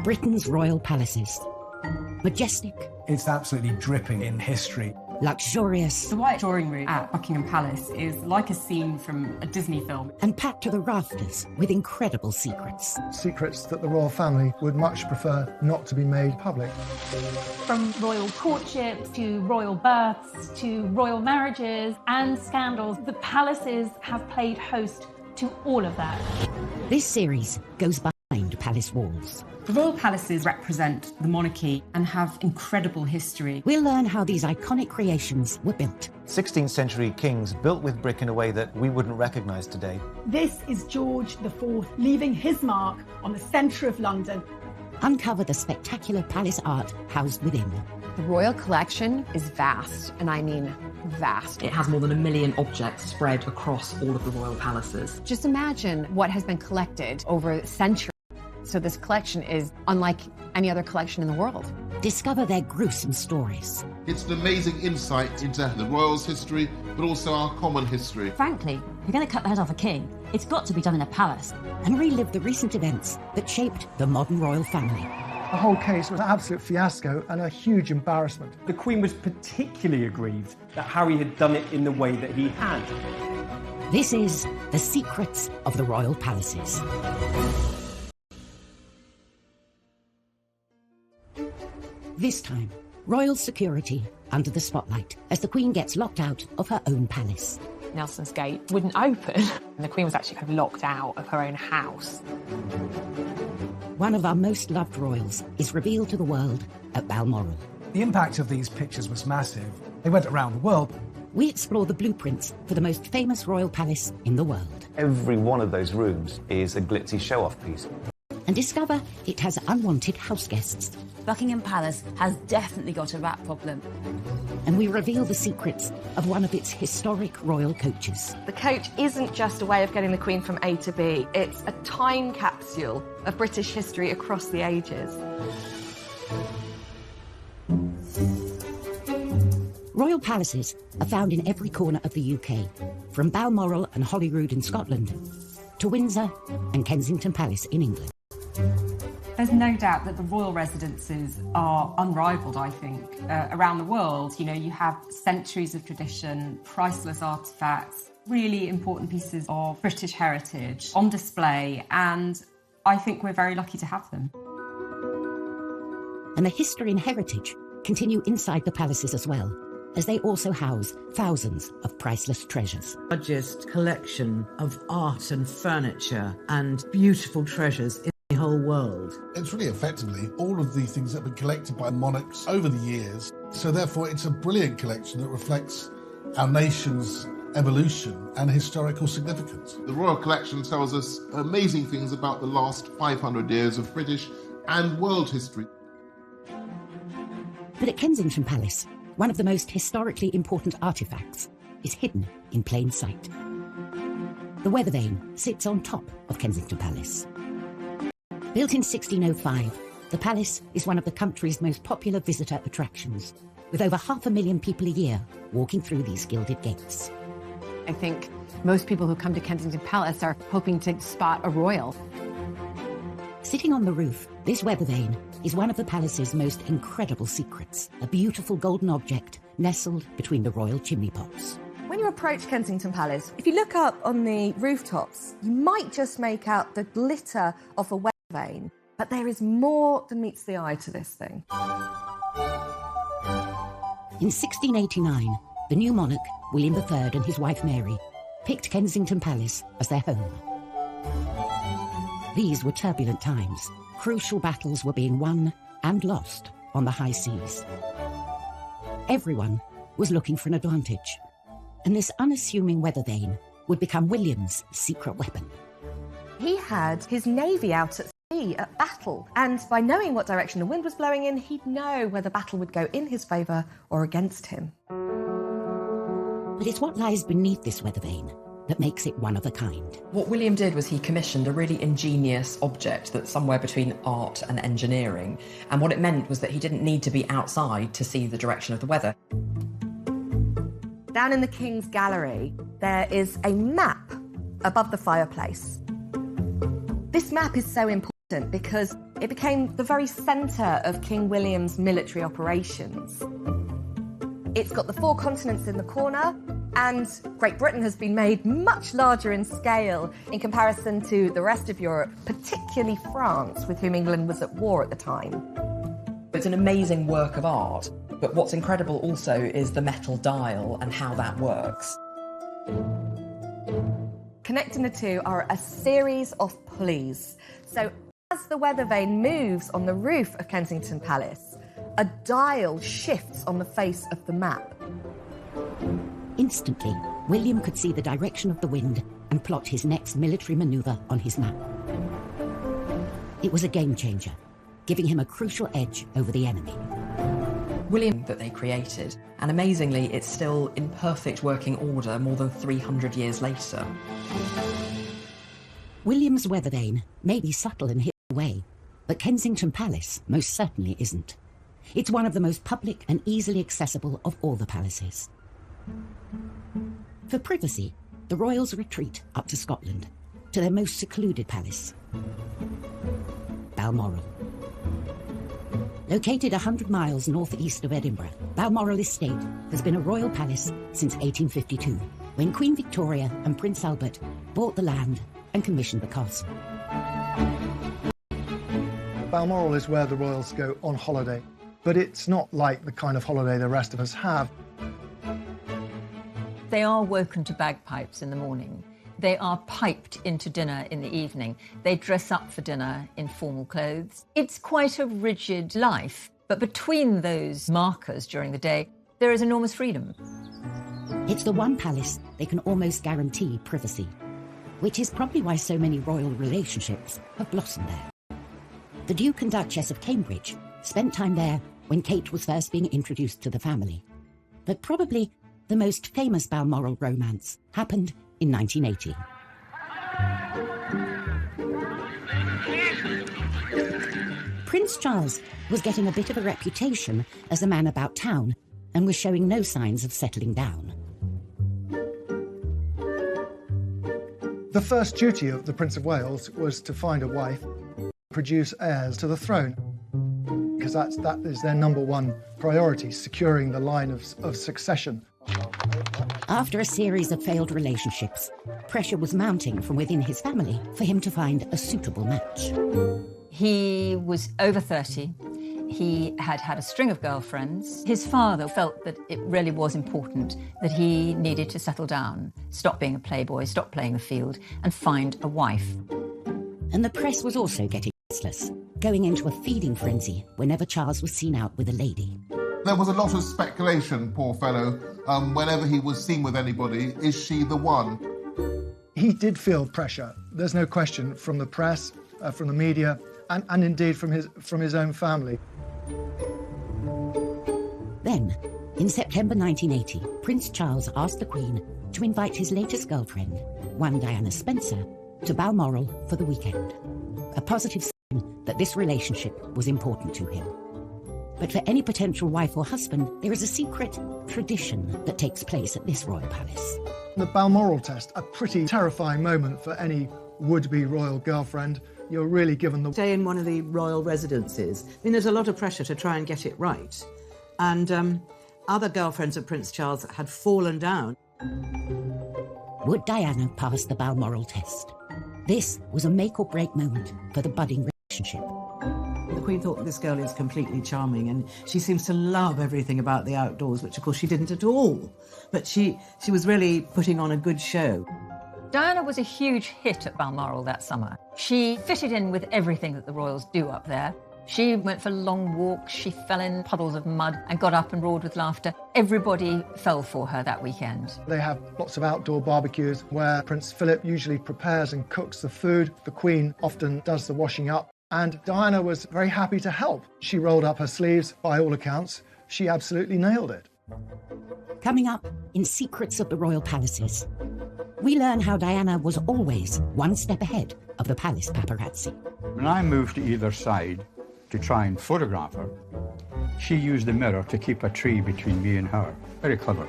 Britain's royal palaces. Majestic, It's absolutely dripping in history. luxurious, The White Drawing Room at Buckingham Palace is like a scene from a Disney film. and packed to the rafters with incredible secrets. Secrets that the royal family would much prefer not to be made public. From royal courtships to royal births to royal marriages and scandals, the palaces have played host to all of that. This series goes behind palace walls. The royal palaces represent the monarchy and have incredible history. We'll learn how these iconic creations were built. 16th century kings built with brick in a way that we wouldn't recognise today. This is George IV leaving his mark on the centre of London. Uncover the spectacular palace art housed within. The royal collection is vast, and I mean vast. It has more than 1 million objects spread across all of the royal palaces. Just imagine what has been collected over centuries. So this collection is unlike any other collection in the world. Discover their gruesome stories. It's an amazing insight into the royals' history, but also our common history. Frankly, if you're going to cut the head off a king, it's got to be done in a palace. And relive the recent events that shaped the modern royal family. The whole case was an absolute fiasco and a huge embarrassment. The Queen was particularly aggrieved that Harry had done it in the way that he had. This is The Secrets of the Royal Palaces. This time, royal security under the spotlight as the Queen gets locked out of her own palace. Nelson's Gate wouldn't open, and the Queen was actually kind of locked out of her own house. One of our most loved royals is revealed to the world at Balmoral. The impact of these pictures was massive. They went around the world. We explore the blueprints for the most famous royal palace in the world. Every one of those rooms is a glitzy show-off piece. And discover it has unwanted house guests. Buckingham Palace has definitely got a rat problem. And we reveal the secrets of one of its historic royal coaches. The coach isn't just a way of getting the Queen from A to B, it's a time capsule of British history across the ages. Royal palaces are found in every corner of the UK, from Balmoral and Holyrood in Scotland to Windsor and Kensington Palace in England. There's no doubt that the royal residences are unrivaled, I think, around the world. You know, you have centuries of tradition, priceless artefacts, really important pieces of British heritage on display, and I think we're very lucky to have them. And the history and heritage continue inside the palaces as well, as they also house thousands of priceless treasures. The largest collection of art and furniture and beautiful treasures in the whole world. It's really effectively all of these things that have been collected by monarchs over the years. So therefore it's a brilliant collection that reflects our nation's evolution and historical significance. The Royal Collection tells us amazing things about the last 500 years of British and world history. But at Kensington Palace, one of the most historically important artefacts is hidden in plain sight. The weather vane sits on top of Kensington Palace. Built in 1605, the palace is one of the country's most popular visitor attractions, with over 500,000 people a year walking through these gilded gates. I think most people who come to Kensington Palace are hoping to spot a royal. Sitting on the roof, this weather vane is one of the palace's most incredible secrets, a beautiful golden object nestled between the royal chimney pots. When you approach Kensington Palace, if you look up on the rooftops, you might just make out the glitter of a weather vane, but there is more than meets the eye to this thing. In 1689, the new monarch, William III, and his wife Mary, picked Kensington Palace as their home. These were turbulent times. Crucial battles were being won and lost on the high seas. Everyone was looking for an advantage, and this unassuming weather vane would become William's secret weapon. He had his navy out at sea at battle, and by knowing what direction the wind was blowing in, he'd know whether battle would go in his favour or against him. But it's what lies beneath this weather vane that makes it one of a kind. What William did was he commissioned a really ingenious object that's somewhere between art and engineering. And what it meant was that he didn't need to be outside to see the direction of the weather. Down in the King's Gallery, there is a map above the fireplace. This map is so important because it became the very centre of King William's military operations. It's got the 4 continents in the corner, and Great Britain has been made much larger in scale in comparison to the rest of Europe, particularly France, with whom England was at war at the time. It's an amazing work of art, but what's incredible also is the metal dial and how that works. Connecting the two are a series of pulleys. So as the weather vane moves on the roof of Kensington Palace, a dial shifts on the face of the map. Instantly, William could see the direction of the wind and plot his next military manoeuvre on his map. It was a game changer, giving him a crucial edge over the enemy. William that they created, and amazingly it's still in perfect working order more than 300 years later. William's weather vane may be subtle and hidden away, but Kensington Palace most certainly isn't. It's one of the most public and easily accessible of all the palaces. For privacy, the royals retreat up to Scotland, to their most secluded palace, Balmoral. Located 100 miles northeast of Edinburgh, Balmoral Estate has been a royal palace since 1852, when Queen Victoria and Prince Albert bought the land and commissioned the castle. Balmoral is where the royals go on holiday, but it's not like the kind of holiday the rest of us have. They are woken to bagpipes in the morning. They are piped into dinner in the evening. They dress up for dinner in formal clothes. It's quite a rigid life, but between those markers during the day, there is enormous freedom. It's the one palace they can almost guarantee privacy, which is probably why so many royal relationships have blossomed there. The Duke and Duchess of Cambridge spent time there when Kate was first being introduced to the family. But probably the most famous Balmoral romance happened in 1980. Prince Charles was getting a bit of a reputation as a man about town and was showing no signs of settling down. The first duty of the Prince of Wales was to find a wife, produce heirs to the throne, because that is their number one priority, securing the line of succession. After a series of failed relationships, pressure was mounting from within his family for him to find a suitable match. He was over 30. He had had a string of girlfriends. His father felt that it really was important that he needed to settle down, stop being a playboy, stop playing the field, and find a wife. And the press was also getting restless, going into a feeding frenzy whenever Charles was seen out with a lady. There was a lot of speculation, poor fellow, whenever he was seen with anybody, is she the one? He did feel pressure, there's no question, from the press, from the media, and indeed from his own family. Then, in September 1980, Prince Charles asked the Queen to invite his latest girlfriend, one Diana Spencer, to Balmoral for the weekend. A positive sign that this relationship was important to him. But for any potential wife or husband, there is a secret tradition that takes place at this royal palace. The Balmoral test, a pretty terrifying moment for any would-be royal girlfriend. You're really given the... Stay in one of the royal residences. I mean, there's a lot of pressure to try and get it right. And other girlfriends of Prince Charles had fallen down. Would Diana pass the Balmoral test? This was a make-or-break moment for the budding relationship. The Queen thought this girl is completely charming and she seems to love everything about the outdoors, which of course she didn't at all. But she was really putting on a good show. Diana was a huge hit at Balmoral that summer. She fitted in with everything that the royals do up there. She went for long walks, she fell in puddles of mud and got up and roared with laughter. Everybody fell for her that weekend. They have lots of outdoor barbecues where Prince Philip usually prepares and cooks the food. The Queen often does the washing up. And Diana was very happy to help. She rolled up her sleeves, by all accounts. She absolutely nailed it. Coming up in Secrets of the Royal Palaces, we learn how Diana was always one step ahead of the palace paparazzi. When I moved to either side to try and photograph her, she used the mirror to keep a tree between me and her. Very clever.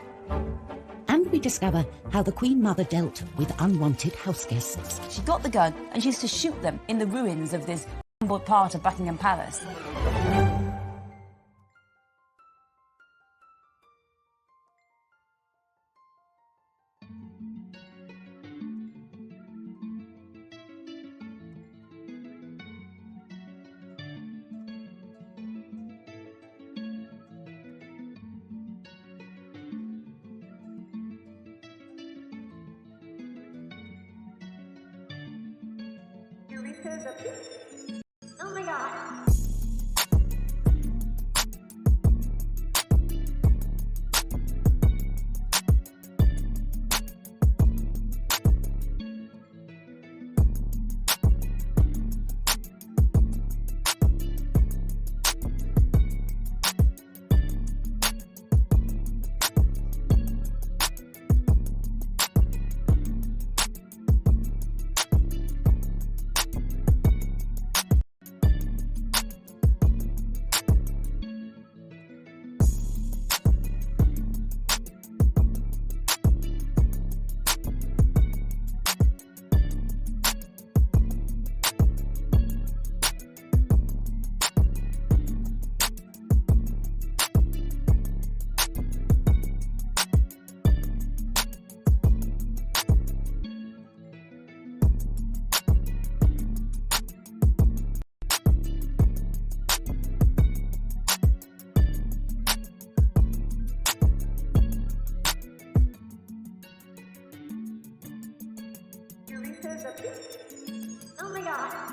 And we discover how the Queen Mother dealt with unwanted house guests. She got the gun and she used to shoot them in the ruins of this part of Buckingham Palace. Oh my god. Oh my god.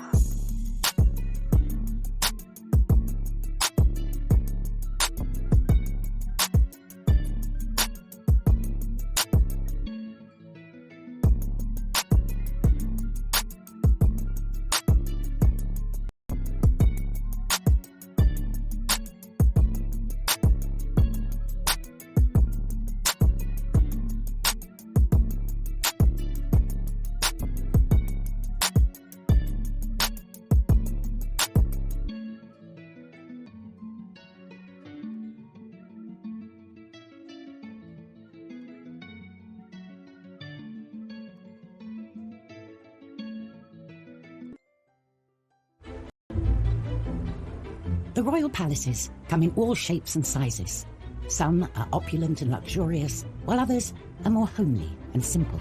The royal palaces come in all shapes and sizes. Some are opulent and luxurious, while others are more homely and simple.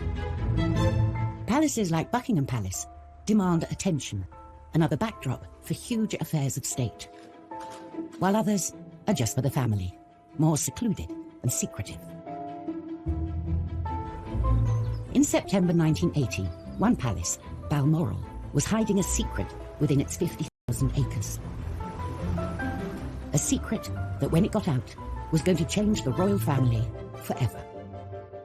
Palaces like Buckingham Palace demand attention, another backdrop for huge affairs of state, while others are just for the family, more secluded and secretive. In September 1980, one palace, Balmoral, was hiding a secret within its 50,000 acres. A secret that, when it got out, was going to change the royal family forever.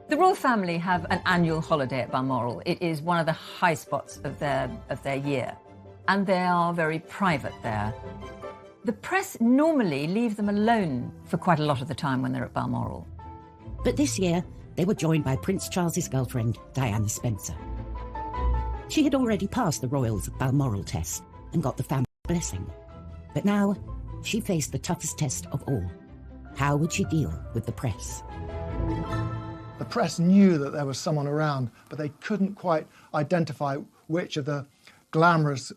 The royal family have an annual holiday at Balmoral. It is one of the high spots of their year, and they are very private there. The press normally leave them alone for quite a lot of the time when they're at Balmoral. But this year, they were joined by Prince Charles's girlfriend, Diana Spencer. She had already passed the royals' Balmoral test and got the family blessing. But now, she faced the toughest test of all. How would she deal with the press? The press knew that there was someone around, but they couldn't quite identify which of the glamorous,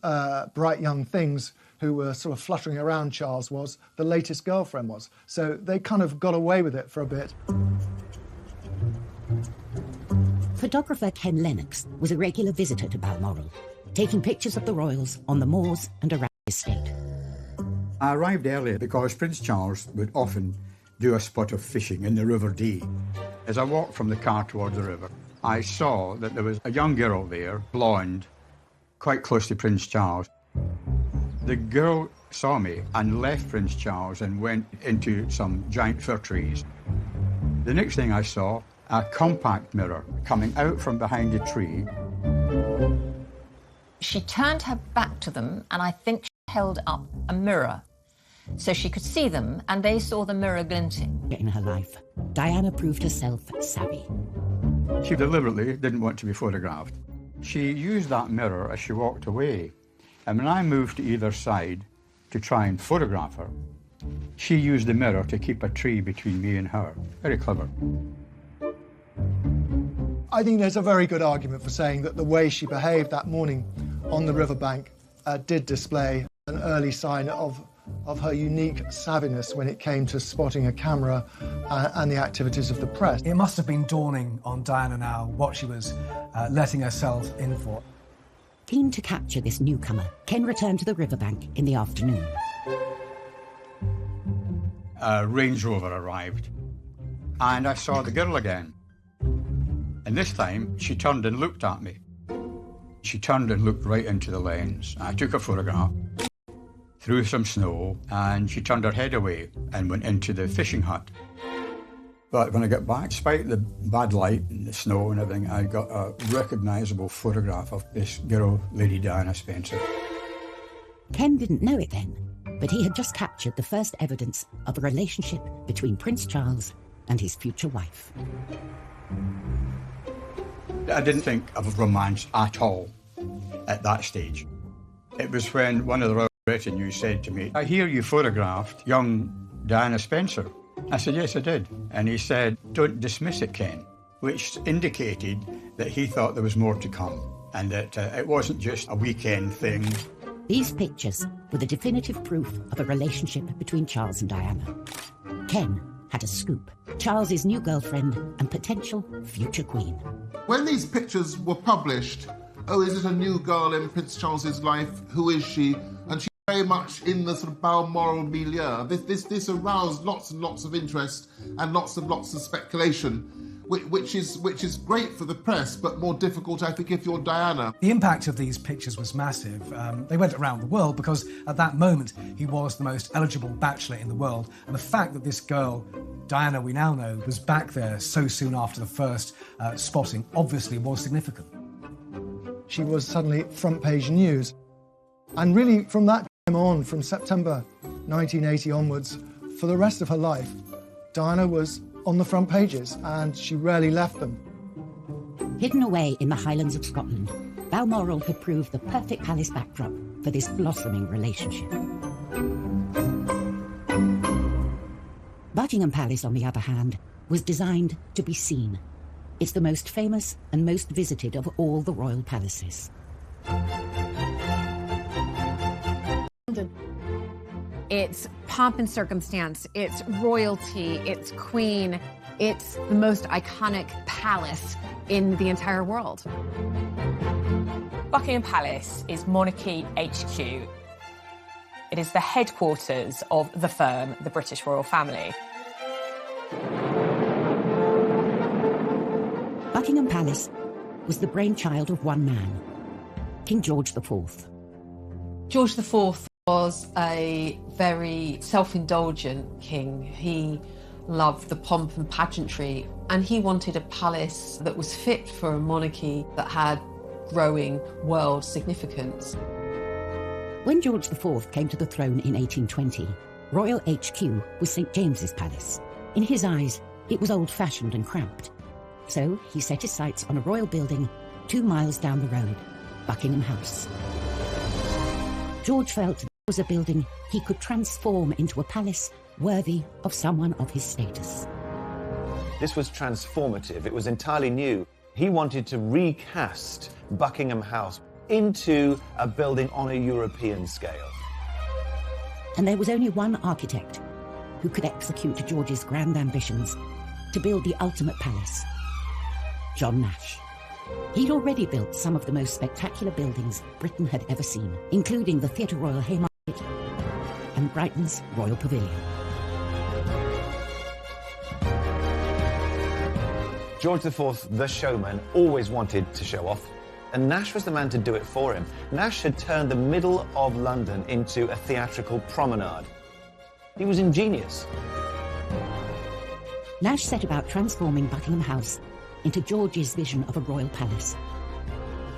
bright young things who were sort of fluttering around Charles was the latest girlfriend was. So they kind of got away with it for a bit. Photographer Ken Lennox was a regular visitor to Balmoral, taking pictures of the royals on the moors and around the estate. I arrived early because Prince Charles would often do a spot of fishing in the River Dee. As I walked from the car towards the river, I saw that there was a young girl there, blonde, quite close to Prince Charles. The girl saw me and left Prince Charles and went into some giant fir trees. The next thing I saw, a compact mirror coming out from behind a tree. She turned her back to them, and I think she held up a mirror so she could see them, and they saw the mirror glinting. In her life, Diana proved herself savvy. She deliberately didn't want to be photographed. She used that mirror as she walked away, and when I moved to either side to try and photograph her, she used the mirror to keep a tree between me and her. Very clever. I think there's a very good argument for saying that the way she behaved that morning on the riverbank did display an early sign of her unique savviness when it came to spotting a camera and the activities of the press. It must have been dawning on Diana now what she was letting herself in for. Keen to capture this newcomer, Ken returned to the riverbank in the afternoon. A Range Rover arrived, and I saw the girl again. And this time, she turned and looked at me. She turned and looked right into the lens. I took a photograph, through some snow, and she turned her head away and went into the fishing hut. But when I got back, despite the bad light and the snow and everything, I got a recognisable photograph of this girl, Lady Diana Spencer. Ken didn't know it then, but he had just captured the first evidence of a relationship between Prince Charles and his future wife. I didn't think of romance at all at that stage. It was when one of the royal retinue said to me, "I hear you photographed young Diana Spencer." I said, "Yes, I did." And he said, "Don't dismiss it, Ken," which indicated that he thought there was more to come and that it wasn't just a weekend thing. These pictures were the definitive proof of a relationship between Charles and Diana. Ken had a scoop. Charles's new girlfriend and potential future queen. When these pictures were published, oh, is it a new girl in Prince Charles's life? Who is she? And she's very much in the sort of Balmoral milieu. This aroused lots and lots of interest and lots of speculation, which is great for the press, but more difficult, I think, if you're Diana. The impact of these pictures was massive. They went around the world because at that moment he was the most eligible bachelor in the world, and the fact that this girl, Diana, we now know, was back there so soon after the first spotting obviously was significant. She was suddenly front page news. And really from that time on, from September 1980 onwards, for the rest of her life, Diana was on the front pages and she rarely left them. Hidden away in the Highlands of Scotland, Balmoral had proved the perfect palace backdrop for this blossoming relationship. Buckingham Palace, on the other hand, was designed to be seen. It's the most famous and most visited of all the royal palaces. It's pomp and circumstance, it's royalty, it's queen, it's the most iconic palace in the entire world. Buckingham Palace is Monarchy HQ. It is the headquarters of the firm, the British royal family. Buckingham Palace was the brainchild of one man, King George IV. George IV was a very self-indulgent king. He loved the pomp and pageantry, and he wanted a palace that was fit for a monarchy that had growing world significance. When George IV came to the throne in 1820, Royal HQ was St. James's Palace. In his eyes, it was old-fashioned and cramped. So he set his sights on a royal building 2 miles down the road, Buckingham House. George felt it was a building he could transform into a palace worthy of someone of his status. This was transformative. It was entirely new. He wanted to recast Buckingham House into a building on a European scale. And there was only one architect who could execute George's grand ambitions to build the ultimate palace: John Nash. He'd already built some of the most spectacular buildings Britain had ever seen, including the Theatre Royal Haymarket and Brighton's Royal Pavilion. George IV, the showman, always wanted to show off, and Nash was the man to do it for him. Nash had turned the middle of London into a theatrical promenade. He was ingenious. Nash set about transforming Buckingham House into George's vision of a royal palace,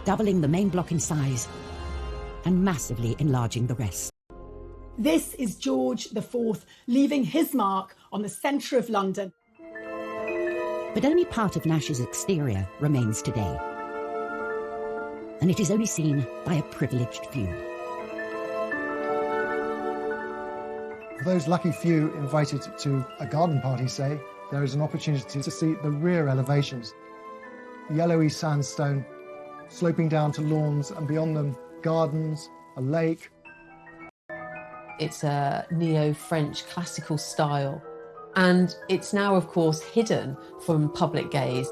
doubling the main block in size and massively enlarging the rest. This is George IV leaving his mark on the centre of London. But only part of Nash's exterior remains today, and it is only seen by a privileged few. For those lucky few invited to a garden party, say, there is an opportunity to see the rear elevations. Yellowy sandstone sloping down to lawns, and beyond them gardens a lake. It's a neo-French classical style, and it's now, of course, hidden from public gaze.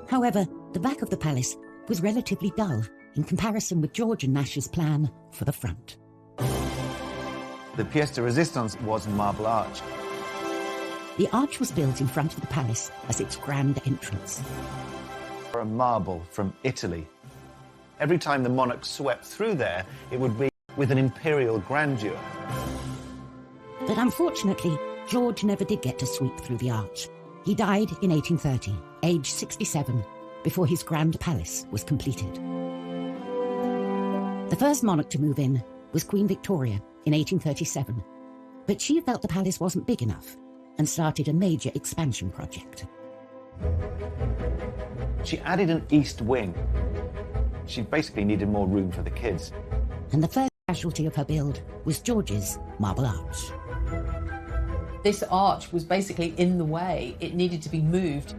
However, the back of the palace was relatively dull in comparison with George and Nash's plan for the front. The pièce de résistance was Marble Arch. The arch was built in front of the palace as its grand entrance. A marble from Italy. Every time the monarch swept through there, it would be with an imperial grandeur. But unfortunately, George never did get to sweep through the arch. He died in 1830, aged 67, before his grand palace was completed. The first monarch to move in was Queen Victoria in 1837, but she felt the palace wasn't big enough and started a major expansion project. She added an east wing. She basically needed more room for the kids. And the first casualty of her build was George's Marble Arch. This arch was basically in the way. It needed to be moved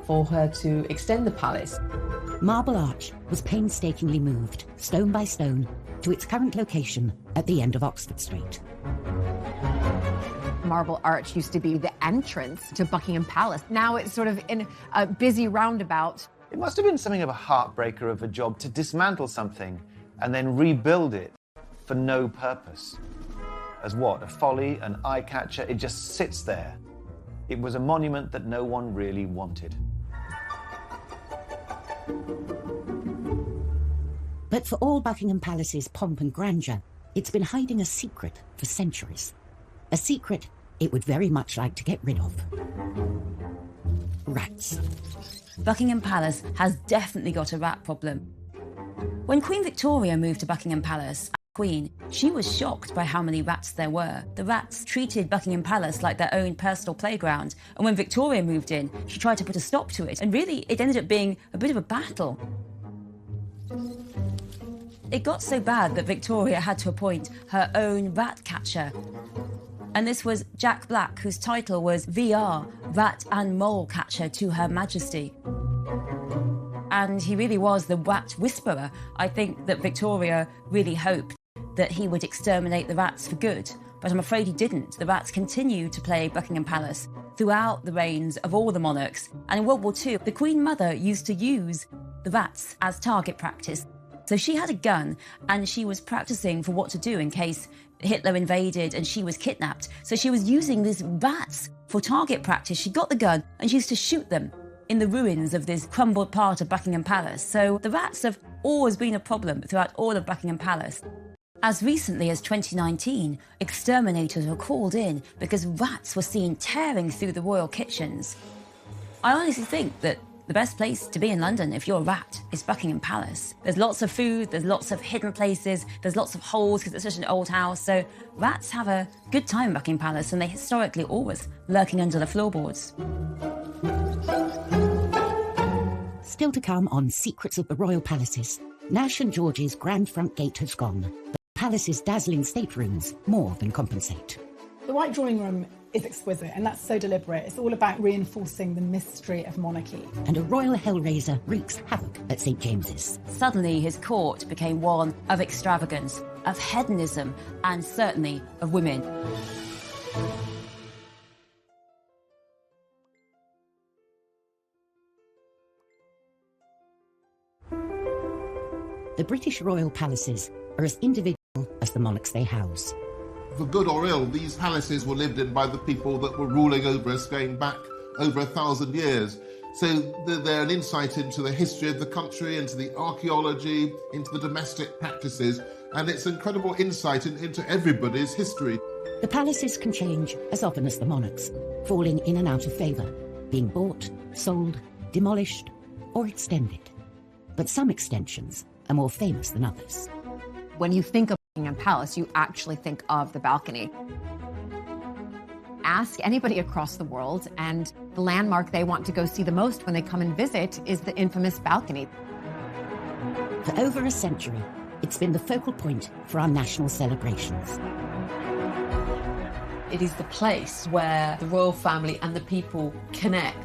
for her to extend the palace. Marble Arch was painstakingly moved, stone by stone, to its current location at the end of Oxford Street. Marble Arch used to be the entrance to Buckingham Palace. Now it's sort of in a busy roundabout. It must have been something of a heartbreaker of a job to dismantle something and then rebuild it for no purpose. As what? A folly, an eye-catcher? It just sits there. It was a monument that no one really wanted. But for all Buckingham Palace's pomp and grandeur, it's been hiding a secret for centuries. A secret it would very much like to get rid of. Rats. Buckingham Palace has definitely got a rat problem. When Queen Victoria moved to Buckingham Palace, Queen, she was shocked by how many rats there were. The rats treated Buckingham Palace like their own personal playground, and when Victoria moved in, she tried to put a stop to it, and really it ended up being a bit of a battle. It got so bad that Victoria had to appoint her own rat catcher. And this was Jack Black, whose title was VR, Rat and Mole Catcher to Her Majesty. And he really was the rat whisperer. I think that Victoria really hoped that he would exterminate the rats for good, but I'm afraid he didn't. The rats continued to plague Buckingham Palace throughout the reigns of all the monarchs. And in World War II, the Queen Mother used to use the rats as target practice. So she had a gun and she was practicing for what to do in case Hitler invaded and she was kidnapped. So she was using these rats for target practice. She got the gun and she used to shoot them in the ruins of this crumbled part of Buckingham Palace. So the rats have always been a problem throughout all of Buckingham Palace. As recently as 2019, exterminators were called in because rats were seen tearing through the royal kitchens. I honestly think that the best place to be in London if you're a rat is Buckingham Palace. There's lots of food, there's lots of hidden places, there's lots of holes because it's such an old house. So rats have a good time in Buckingham Palace and they historically always lurking under the floorboards. Still to come on Secrets of the Royal Palaces, Nash and George's grand front gate has gone, but the palace's dazzling staterooms more than compensate. The White Drawing Room is exquisite, and that's so deliberate. It's all about reinforcing the mystery of monarchy. And a royal hellraiser wreaks havoc at St. James's. Suddenly his court became one of extravagance, of hedonism, and certainly of women. The British royal palaces are as individual as the monarchs they house. For good or ill, these palaces were lived in by the people that were ruling over us going back over 1,000 years. So they're an insight into the history of the country, into the archaeology, into the domestic practices, and it's an incredible insight into everybody's history. The palaces can change as often as the monarchs, falling in and out of favour, being bought, sold, demolished, or extended. But some extensions are more famous than others. When you think of Buckingham Palace, you actually think of the balcony. Ask anybody across the world, and the landmark they want to go see the most when they come and visit is the infamous balcony. For over a century, it's been the focal point for our national celebrations. It is the place where the royal family and the people connect.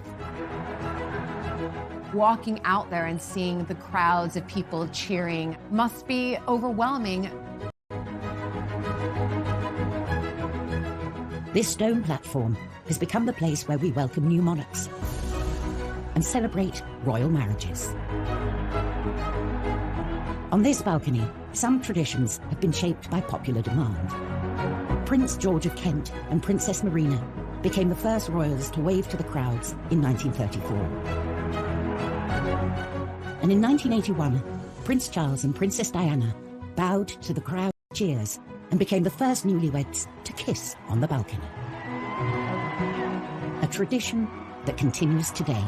Walking out there and seeing the crowds of people cheering must be overwhelming. This stone platform has become the place where we welcome new monarchs and celebrate royal marriages. On this balcony, some traditions have been shaped by popular demand. Prince George of Kent and Princess Marina became the first royals to wave to the crowds in 1934. And in 1981, Prince Charles and Princess Diana bowed to the crowd cheers and became the first newlyweds to kiss on the balcony. A tradition that continues today.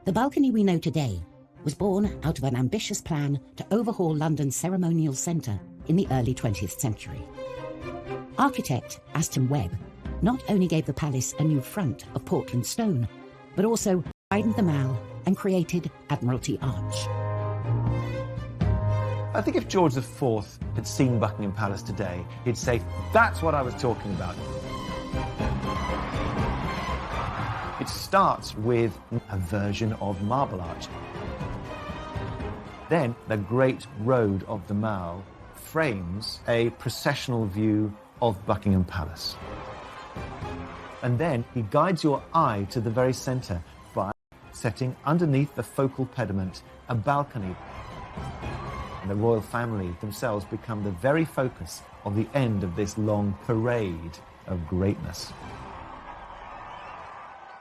The balcony we know today was born out of an ambitious plan to overhaul London's ceremonial centre in the early 20th century. Architect Aston Webb not only gave the palace a new front of Portland stone, but also widened the mall and created Admiralty Arch. I think if George IV had seen Buckingham Palace today, he'd say, that's what I was talking about. It starts with a version of Marble Arch. Then the Great Road of the Mall frames a processional view of Buckingham Palace. And then he guides your eye to the very centre by setting underneath the focal pediment a balcony. And the royal family themselves become the very focus of the end of this long parade of greatness.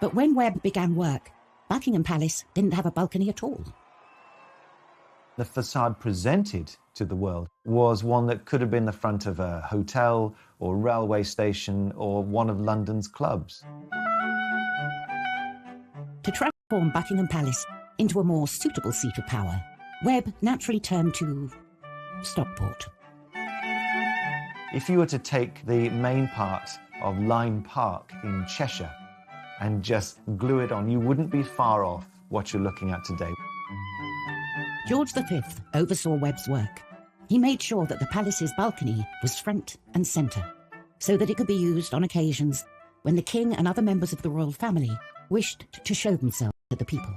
But when Webb began work, Buckingham Palace didn't have a balcony at all. The facade presented to the world was one that could have been the front of a hotel or railway station or one of London's clubs. To transform Buckingham Palace into a more suitable seat of power, Webb naturally turned to Stockport. If you were to take the main part of Lyme Park in Cheshire and just glue it on, you wouldn't be far off what you're looking at today. George V oversaw Webb's work. He made sure that the palace's balcony was front and centre, so that it could be used on occasions when the king and other members of the royal family wished to show themselves to the people.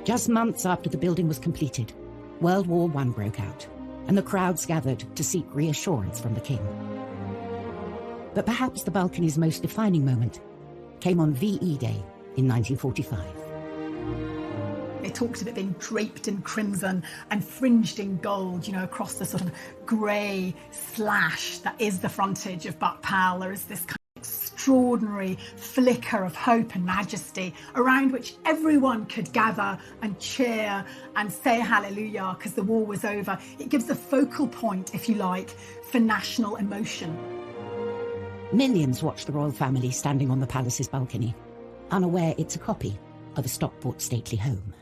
Just months after the building was completed, World War I broke out, and the crowds gathered to seek reassurance from the king. But perhaps the balcony's most defining moment came on VE Day in 1945. They talked of it being draped in crimson and fringed in gold, you know, across the sort of grey slash that is the frontage of Buck Pal. There is this kind of extraordinary flicker of hope and majesty around which everyone could gather and cheer and say hallelujah because the war was over. It gives a focal point, if you like, for national emotion. Millions watch the royal family standing on the palace's balcony, unaware it's a copy of a Stockport stately home.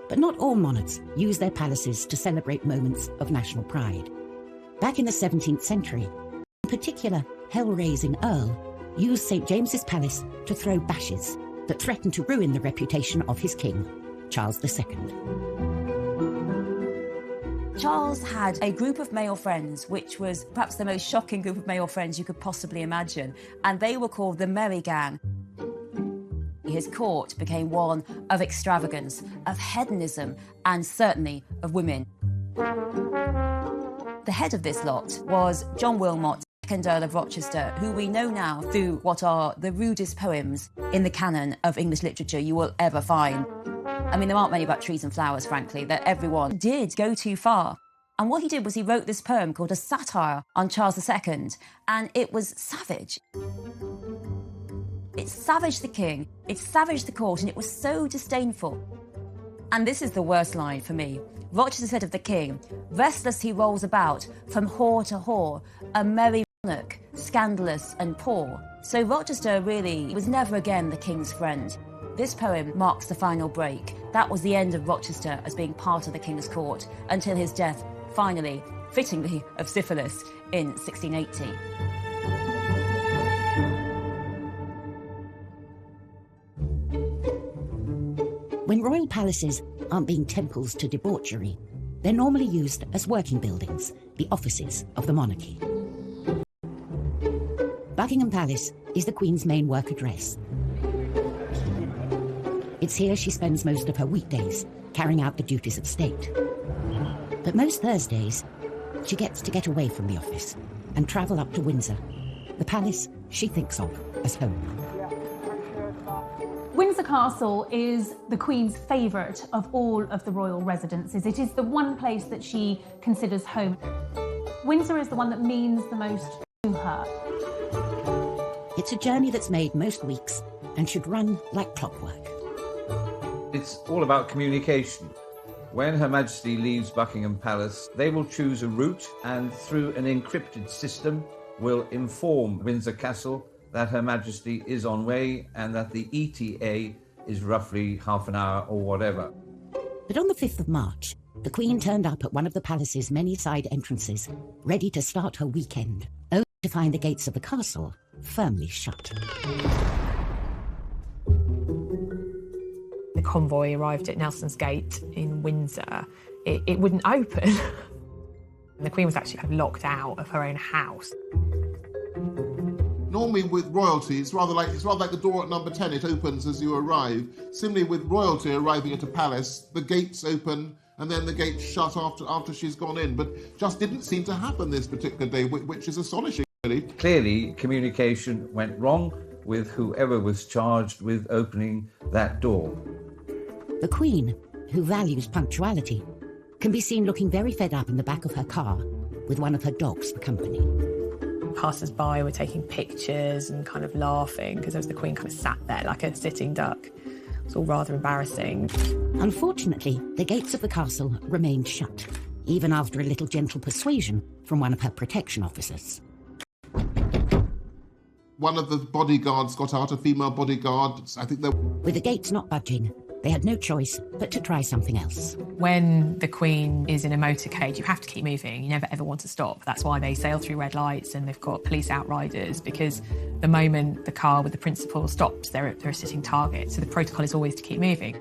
But not all monarchs use their palaces to celebrate moments of national pride. Back in the 17th century, in particular, hell-raising Earl used St. James's Palace to throw bashes that threatened to ruin the reputation of his king, Charles II. Charles had a group of male friends, which was perhaps the most shocking group of male friends you could possibly imagine, and they were called the Merry Gang. His court became one of extravagance, of hedonism, and certainly of women. The head of this lot was John Wilmot, 2nd Earl of Rochester, who we know now through what are the rudest poems in the canon of English literature you will ever find. I mean, there aren't many about trees and flowers, frankly, that everyone did go too far. And what he did was he wrote this poem called A Satire on Charles II, and it was savage. It savaged the king, it savaged the court, and it was so disdainful. And this is the worst line for me. Rochester said of the king, restless he rolls about from whore to whore, a merry monarch, scandalous and poor. So Rochester really was never again the king's friend. This poem marks the final break. That was the end of Rochester as being part of the king's court until his death, finally, fittingly, of syphilis in 1680. When royal palaces aren't being temples to debauchery. They're normally used as working buildings, the offices of the monarchy. Buckingham Palace is the Queen's main work address. It's here she spends most of her weekdays, carrying out the duties of state. But most Thursdays, she gets to get away from the office and travel up to Windsor, the palace she thinks of as home. Windsor Castle is the Queen's favourite of all of the royal residences. It is the one place that she considers home. Windsor is the one that means the most to her. It's a journey that's made most weeks and should run like clockwork. It's all about communication. When Her Majesty leaves Buckingham Palace, they will choose a route and through an encrypted system will inform Windsor Castle that Her Majesty is on way and that the ETA is roughly half an hour or whatever. But on the 5th of March, the Queen turned up at one of the palace's many side entrances, ready to start her weekend, only to find the gates of the castle firmly shut. The convoy arrived at Nelson's Gate in Windsor. It wouldn't open. And the Queen was actually kind of locked out of her own house. Normally with royalty, it's rather like the door at number 10, it opens as you arrive. Similarly with royalty arriving at a palace, the gates open and then the gates shut after she's gone in. But just didn't seem to happen this particular day, which is astonishing, really. Clearly, communication went wrong with whoever was charged with opening that door. The Queen, who values punctuality, can be seen looking very fed up in the back of her car with one of her dogs for company. Passers-by were taking pictures and kind of laughing because the Queen kind of sat there like a sitting duck. It was all rather embarrassing. Unfortunately, the gates of the castle remained shut, even after a little gentle persuasion from one of her protection officers. One of the bodyguards got out, a female bodyguard. I think With the gates not budging, they had no choice but to try something else. When the Queen is in a motorcade, you have to keep moving. You never ever want to stop. That's why they sail through red lights and they've got police outriders, because the moment the car with the principal stops, they're a sitting target. So the protocol is always to keep moving.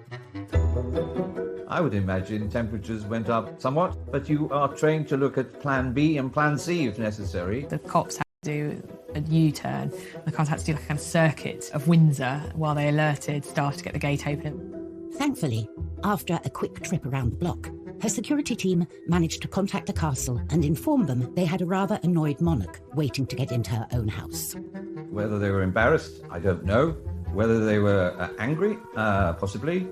I would imagine temperatures went up somewhat, but you are trained to look at plan B and plan C if necessary. The cops had to do a U-turn. The cars had to do like a kind of circuit of Windsor while they alerted staff to get the gate open. Thankfully, after a quick trip around the block, her security team managed to contact the castle and inform them they had a rather annoyed monarch waiting to get into her own house. Whether they were embarrassed, I don't know. Whether they were angry, possibly.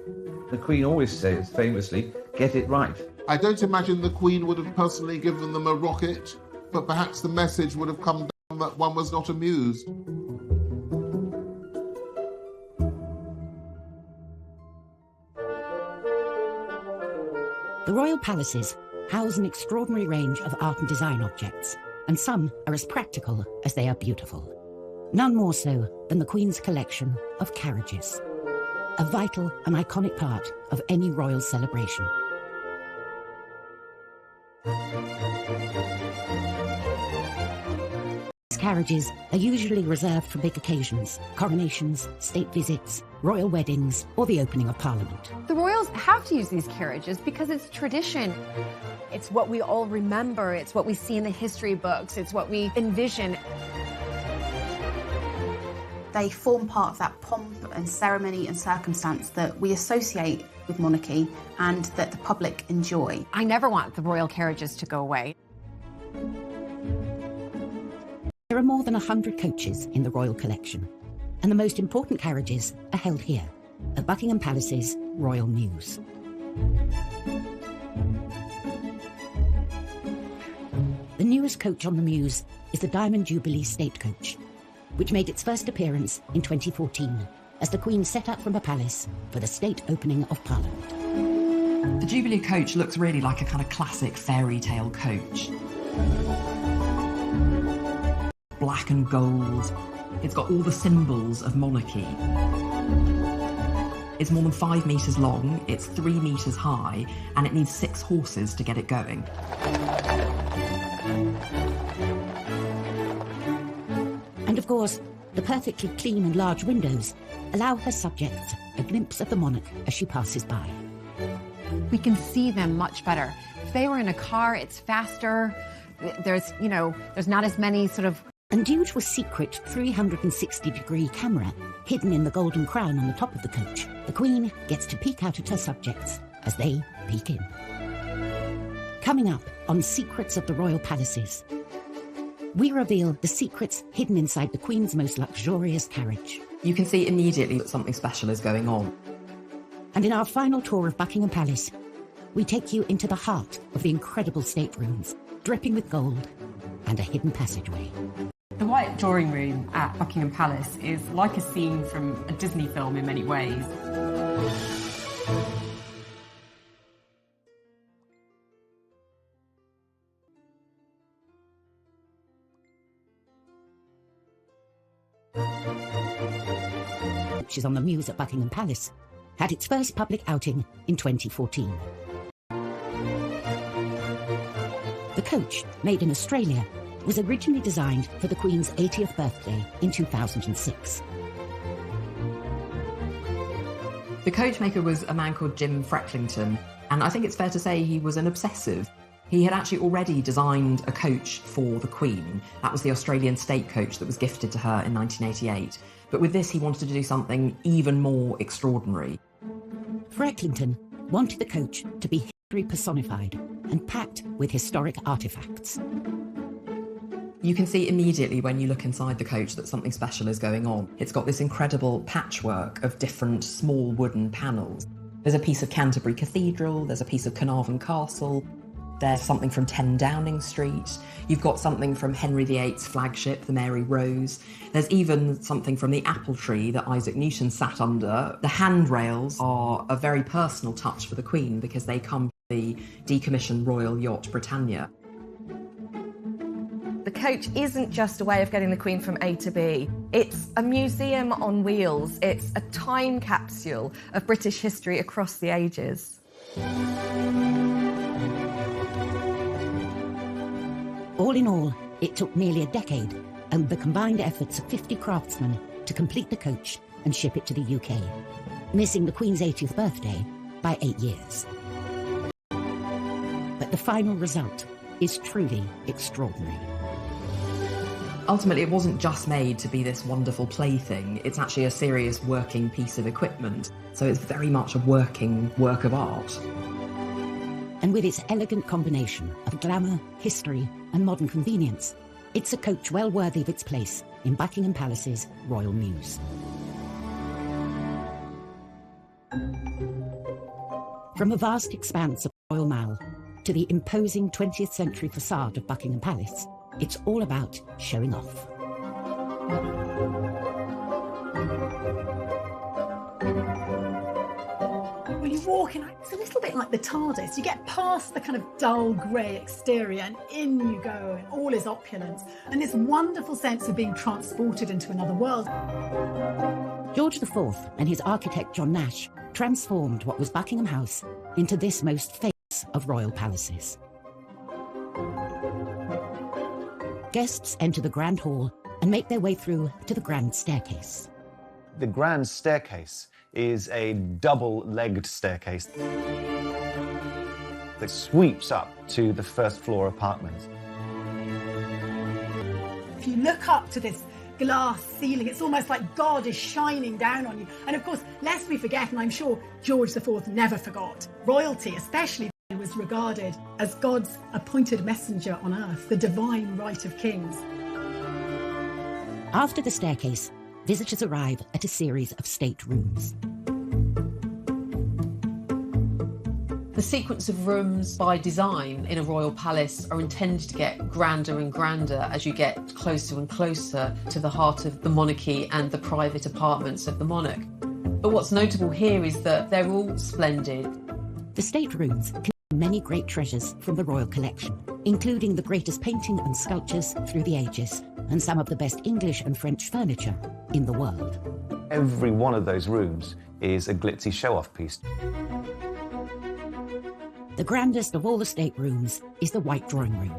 The Queen always says, famously, get it right. I don't imagine the Queen would have personally given them a rocket, but perhaps the message would have come down that one was not amused. The royal palaces house an extraordinary range of art and design objects, and some are as practical as they are beautiful. None more so than the Queen's collection of carriages, a vital and iconic part of any royal celebration. These carriages are usually reserved for big occasions, coronations, state visits, royal weddings, or the opening of Parliament. The royals have to use these carriages because it's tradition. It's what we all remember, it's what we see in the history books, it's what we envision. They form part of that pomp and ceremony and circumstance that we associate with monarchy and that the public enjoy. I never want the royal carriages to go away. There are more than 100 coaches in the royal collection, and the most important carriages are held here, at Buckingham Palace's Royal Mews. The newest coach on the Mews is the Diamond Jubilee State Coach, which made its first appearance in 2014 as the Queen set out from the palace for the state opening of Parliament. The Jubilee coach looks really like a kind of classic fairy tale coach. Black and gold. It's got all the symbols of monarchy. It's more than 5 metres long, it's 3 metres high, and it needs 6 horses to get it going. And of course, the perfectly clean and large windows allow her subjects a glimpse of the monarch as she passes by. We can see them much better. If they were in a car, it's faster. There's not as many sort of... And due to a secret 360-degree camera hidden in the golden crown on the top of the coach, the Queen gets to peek out at her subjects as they peek in. Coming up on Secrets of the Royal Palaces, we reveal the secrets hidden inside the Queen's most luxurious carriage. You can see immediately that something special is going on. And in our final tour of Buckingham Palace, we take you into the heart of the incredible staterooms, dripping with gold, and a hidden passageway. The White Drawing Room at Buckingham Palace is like a scene from a Disney film in many ways. Which is on the Mews at Buckingham Palace, had its first public outing in 2014. The coach, made in Australia, was originally designed for the Queen's 80th birthday in 2006. The coachmaker was a man called Jim Frecklington, and I think it's fair to say he was an obsessive. He had actually already designed a coach for the Queen. That was the Australian state coach that was gifted to her in 1988. But with this, he wanted to do something even more extraordinary. Frecklington wanted the coach to be history personified and packed with historic artefacts. You can see immediately when you look inside the coach that something special is going on. It's got this incredible patchwork of different small wooden panels. There's a piece of Canterbury Cathedral, there's a piece of Carnarvon Castle, there's something from 10 Downing Street, you've got something from Henry VIII's flagship, the Mary Rose, there's even something from the apple tree that Isaac Newton sat under. The handrails are a very personal touch for the Queen because they come from the decommissioned royal yacht Britannia. The coach isn't just a way of getting the Queen from A to B. It's a museum on wheels. It's a time capsule of British history across the ages. All in all, it took nearly a decade and the combined efforts of 50 craftsmen to complete the coach and ship it to the UK, missing the Queen's 80th birthday by 8 years. But the final result is truly extraordinary. Ultimately, it wasn't just made to be this wonderful plaything, it's actually a serious working piece of equipment, so it's very much a working work of art. And with its elegant combination of glamour, history and modern convenience, it's a coach well worthy of its place in Buckingham Palace's Royal Mews. From the vast expanse of Royal Mall to the imposing 20th century facade of Buckingham Palace, it's all about showing off. When you walk in, it's a little bit like the TARDIS. You get past the kind of dull grey exterior and in you go, and all is opulence. And this wonderful sense of being transported into another world. George IV and his architect John Nash transformed what was Buckingham House into this most famous of royal palaces. Guests enter the Grand Hall and make their way through to the Grand Staircase. The Grand Staircase is a double-legged staircase that sweeps up to the first floor apartments. If you look up to this glass ceiling, it's almost like God is shining down on you. And of course, lest we forget, and I'm sure George IV never forgot, royalty, especially, was regarded as God's appointed messenger on earth, the divine right of kings. After the staircase, visitors arrive at a series of state rooms. The sequence of rooms by design in a royal palace are intended to get grander and grander as you get closer and closer to the heart of the monarchy and the private apartments of the monarch. But what's notable here is that they're all splendid. The state rooms contain many great treasures from the royal collection, including the greatest painting and sculptures through the ages, and some of the best English and French furniture in the world. Every one of those rooms is a glitzy show-off piece. The grandest of all the state rooms is the White Drawing Room.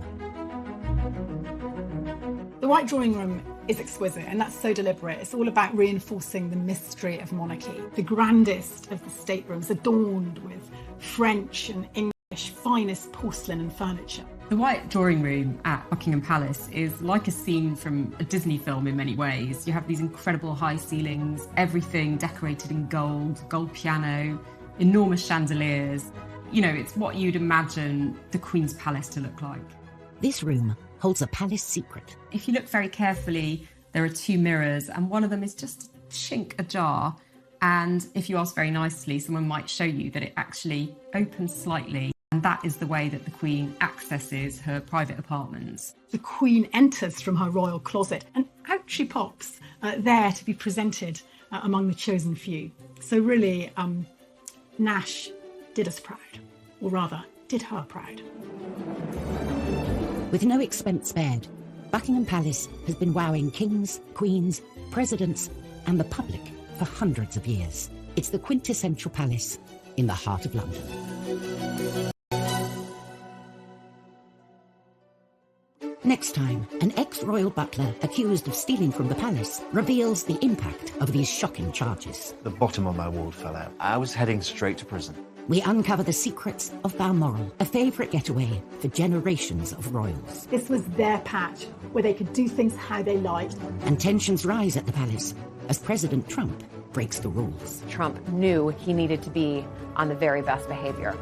The White Drawing Room is exquisite, and that's so deliberate. It's all about reinforcing the mystery of monarchy. The grandest of the staterooms adorned with French and English finest porcelain and furniture. The White Drawing Room at Buckingham Palace is like a scene from a Disney film in many ways. You have these incredible high ceilings, everything decorated in gold, gold piano, enormous chandeliers. You know, it's what you'd imagine the Queen's Palace to look like. This room holds a palace secret. If you look very carefully, there are two mirrors, and one of them is just a chink ajar. And if you ask very nicely, someone might show you that it actually opens slightly. And that is the way that the Queen accesses her private apartments. The Queen enters from her royal closet, and out she pops, there to be presented among the chosen few. So really, Nash did us proud, or rather, did her proud. With no expense spared, Buckingham Palace has been wowing kings, queens, presidents, and the public for hundreds of years. It's the quintessential palace in the heart of London. Next time, an ex-royal butler accused of stealing from the palace reveals the impact of these shocking charges. The bottom of my wall fell out. I was heading straight to prison. We uncover the secrets of Balmoral, a favourite getaway for generations of royals. This was their patch, where they could do things how they liked. And tensions rise at the palace as President Trump breaks the rules. Trump knew he needed to be on the very best behavior.